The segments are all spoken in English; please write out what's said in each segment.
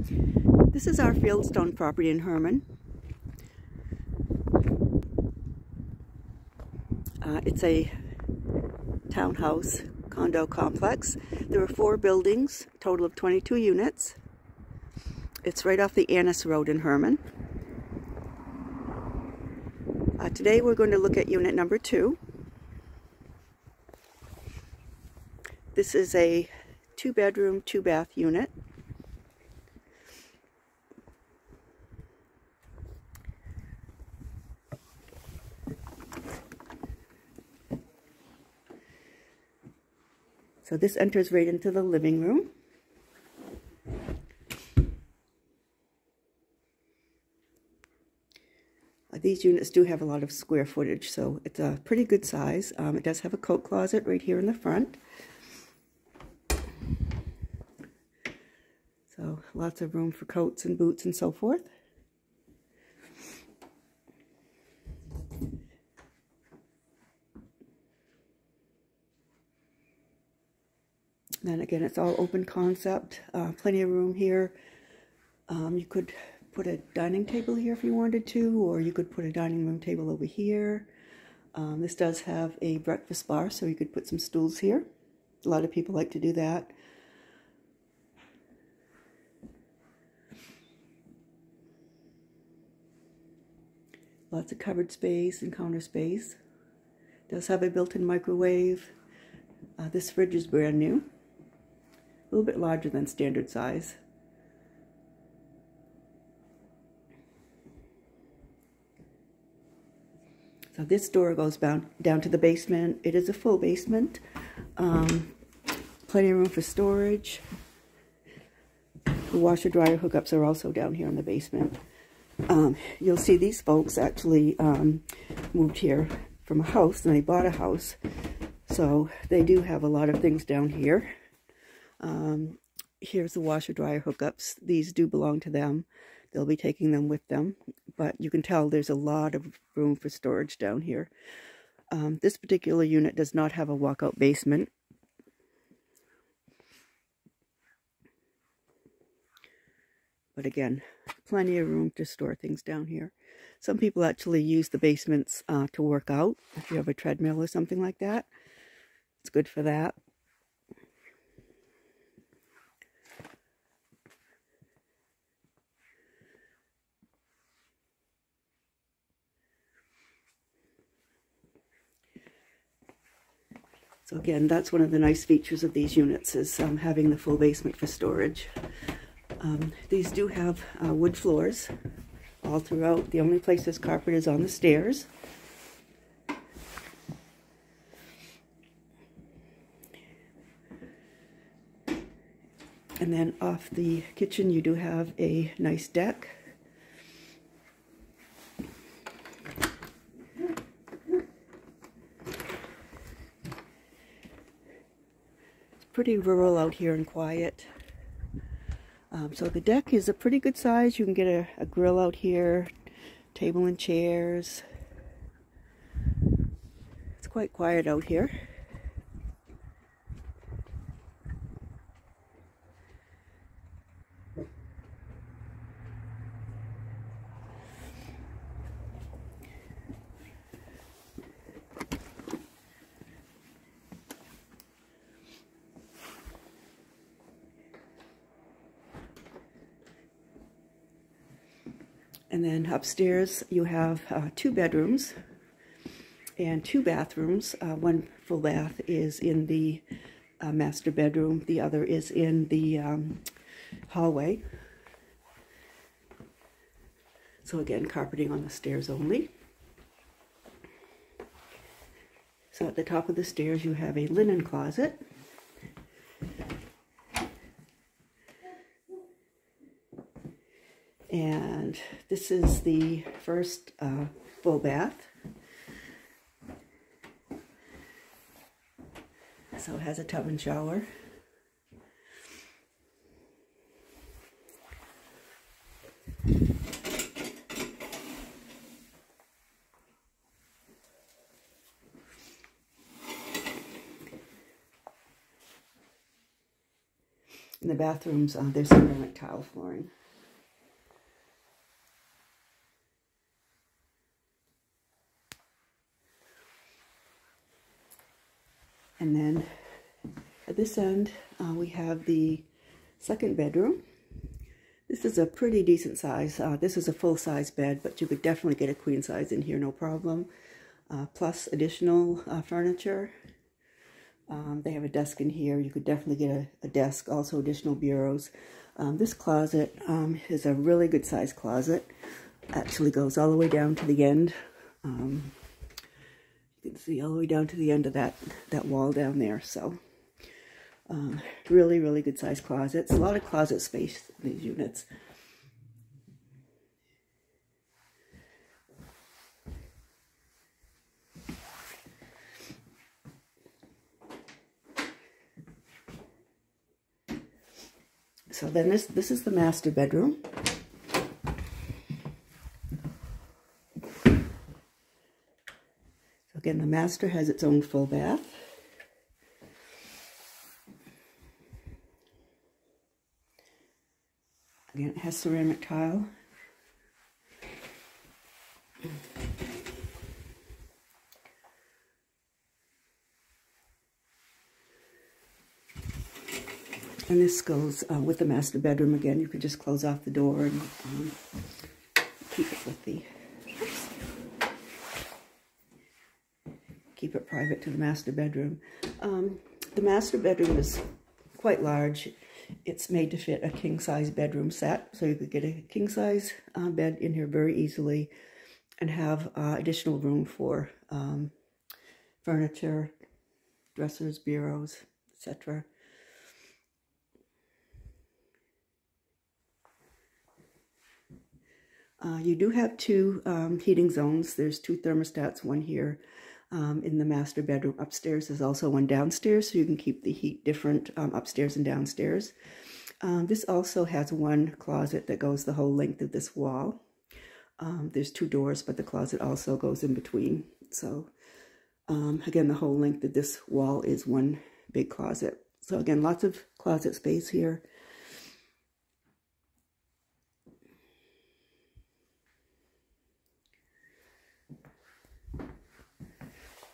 This is our Fieldstone property in Hermon. It's a townhouse condo complex. There are 4 buildings, a total of 22 units. It's right off the Annis Road in Hermon. Today we're going to look at unit number 2. This is a 2-bedroom, 2-bath unit. So this enters right into the living room. These units do have a lot of square footage, so it's a pretty good size. It does have a coat closet right here in the front. So lots of room for coats and boots and so forth. Then again, it's all open concept, plenty of room here. You could put a dining table here if you wanted to, or you could put a dining room table over here. This does have a breakfast bar, so you could put some stools here. A lot of people like to do that. Lots of cupboard space and counter space. It does have a built-in microwave. This fridge is brand new. A little bit larger than standard size. So this door goes down to the basement. It is a full basement. Plenty of room for storage. The washer dryer hookups are also down here in the basement. You'll see these folks actually moved here from a house, and they bought a house. So they do have a lot of things down here. Here's the washer dryer hookups. These do belong to them. They'll be taking them with them, but you can tell there's a lot of room for storage down here. This particular unit does not have a walkout basement. But again, plenty of room to store things down here. Some people actually use the basements to work out. If you have a treadmill or something like that, it's good for that. So again, that's one of the nice features of these units, is having the full basement for storage. These do have wood floors all throughout. The only place there's carpet is on the stairs. And then off the kitchen you do have a nice deck. Pretty rural out here and quiet. So the deck is a pretty good size. You can get a grill out here, table and chairs. It's quite quiet out here. And then upstairs you have 2 bedrooms and 2 bathrooms. One full bath is in the master bedroom. The other is in the hallway. So again, carpeting on the stairs only. So at the top of the stairs you have a linen closet. And this is the first full bath. So it has a tub and shower. In the bathrooms, there's ceramic tile flooring. And then at this end, we have the second bedroom. This is a pretty decent size. This is a full-size bed, but you could definitely get a queen size in here, no problem. Plus additional furniture. They have a desk in here. You could definitely get a desk, also additional bureaus. This closet is a really good size closet. Actually goes all the way down to the end. You can see all the way down to the end of that wall down there. So really, really good size closets. A lot of closet space in these units. So then this is the master bedroom. So again, the master has its own full bath. Again, it has ceramic tile. And this goes with the master bedroom. Again, you could just close off the door and keep it with the, keep it private to the master bedroom. The master bedroom is quite large. It's made to fit a king-size bedroom set, so you could get a king-size bed in here very easily and have additional room for furniture, dressers, bureaus, etc. You do have two heating zones. There's two thermostats, one here in the master bedroom. Upstairs there's also one downstairs, so you can keep the heat different upstairs and downstairs. This also has one closet that goes the whole length of this wall. There's two doors, but the closet also goes in between. So again, the whole length of this wall is one big closet. So again, lots of closet space here.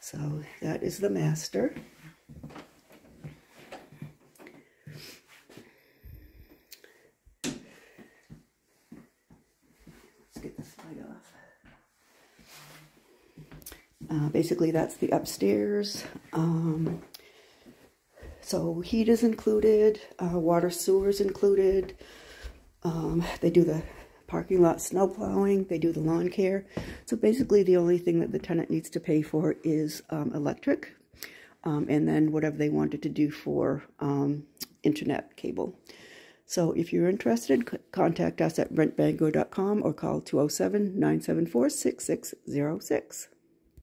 So that is the master. Let's get this light off. Basically, that's the upstairs. So heat is included, water, sewer is included. They do the parking lot snow plowing, they do the lawn care. So basically the only thing that the tenant needs to pay for is electric, and then whatever they wanted to do for internet cable. So if you're interested, contact us at rentbangor.com or call 207-974-6606.